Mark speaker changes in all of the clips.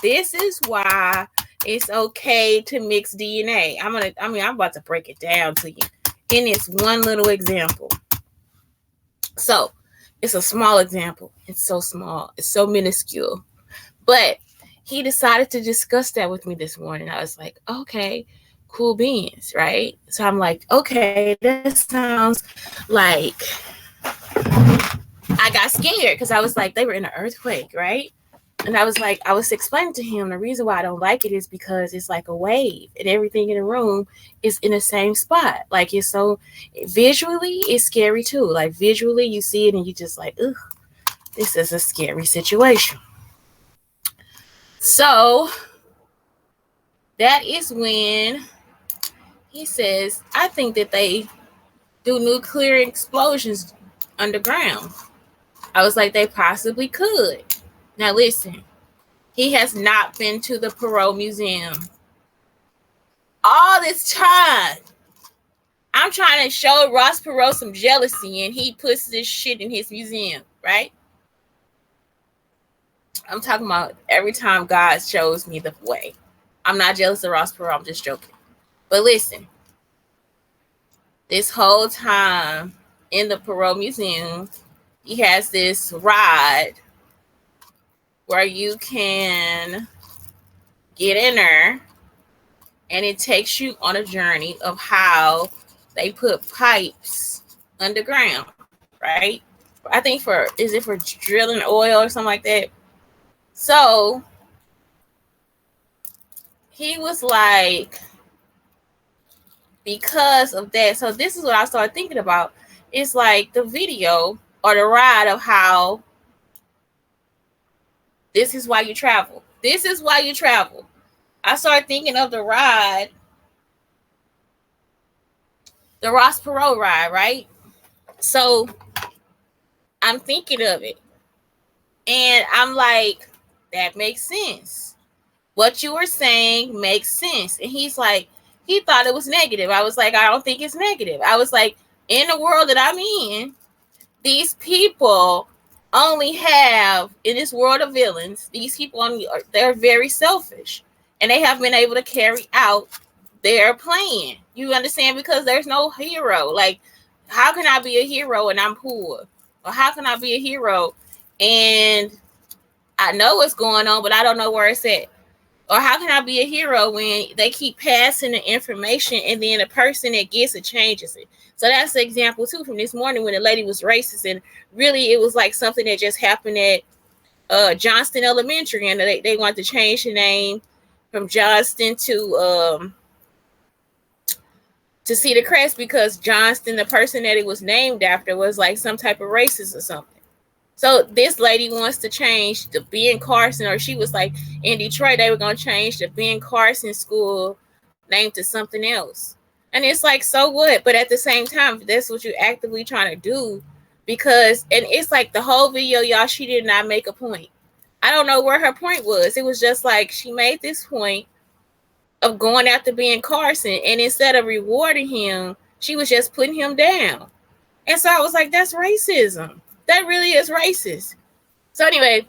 Speaker 1: this is why it's okay to mix DNA. I'm about to break it down to you in this one little example. So it's a small example. It's so small. It's so minuscule. But he decided to discuss that with me this morning. I was like, okay, cool beans, right? So I'm like, okay, that sounds like I got scared because I was like, they were in an earthquake, right? And I was explaining to him the reason why I don't like it is because it's like a wave and everything in the room is in the same spot. Like it's so visually, it's scary too. Like visually, you see it and you just like, ugh, this is a scary situation. So that is when he says, I think that they do nuclear explosions underground. I was like, they possibly could. Now listen, he has not been to the Perot Museum. All this time, I'm trying to show Ross Perot some jealousy, and he puts this shit in his museum, right? I'm talking about every time God shows me the way. I'm not jealous of Ross Perot, I'm just joking. But listen, this whole time in the Perot Museum, he has this ride where you can get in there and it takes you on a journey of how they put pipes underground, right? I think is it for drilling oil or something like that? So he was like, because of that. So this is what I started thinking about. It's like the video or the ride of how this is why you travel. This is why you travel. I started thinking of the ride, the Ross Perot ride, right? So I'm thinking of it. And I'm like, that makes sense. What you were saying makes sense. And he's like, he thought it was negative. I was like, I don't think it's negative. I was like, in the world that I'm in, these people only have, in this world of villains, these people they're very selfish. And they have been able to carry out their plan. You understand? Because there's no hero. Like, how can I be a hero and I'm poor? Or how can I be a hero and I know what's going on, but I don't know where it's at? Or how can I be a hero when they keep passing the information and then the person that gets it changes it? So that's the example too from this morning when the lady was racist, and really it was like something that just happened at Johnston Elementary, and they wanted to change the name from Johnston to Cedar Crest because Johnston, the person that it was named after, was like some type of racist or something. So this lady wants to change the Ben Carson, or she was like in Detroit, they were going to change the Ben Carson school name to something else. And it's like, so what? But at the same time, that's what you're actively trying to do because, and it's like the whole video, y'all, she did not make a point. I don't know where her point was. It was just like she made this point of going after Ben Carson, and instead of rewarding him, she was just putting him down. And so I was like, that's racism. That really is racist. So anyway,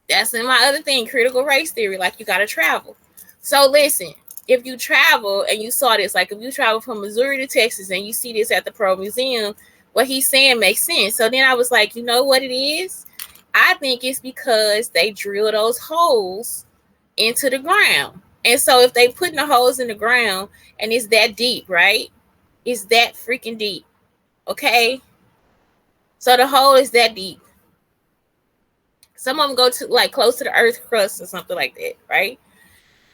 Speaker 1: that's in my other thing, critical race theory. Like, you got to travel. So listen, if you travel and you saw this, like if you travel from Missouri to Texas and you see this at the Perot Museum, what he's saying makes sense. So then I was like, you know what it is? I think it's because they drill those holes into the ground. And so if they putting the holes in the ground and it's that deep, right? It's that freaking deep. Okay? So the hole is that deep. Some of them go to like close to the earth crust or something like that, right?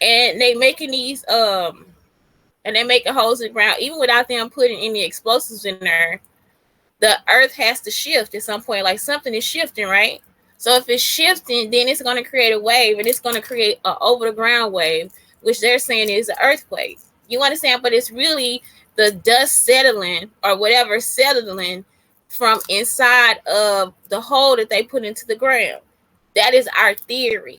Speaker 1: And they making these and they making holes in the ground, even without them putting any explosives in there. The earth has to shift at some point, like something is shifting, right? So if it's shifting, then it's going to create a wave, and it's going to create an over the ground wave, which they're saying is an earthquake. You understand? But it's really the dust settling or whatever settling from inside of the hole that they put into the ground. That is our theory.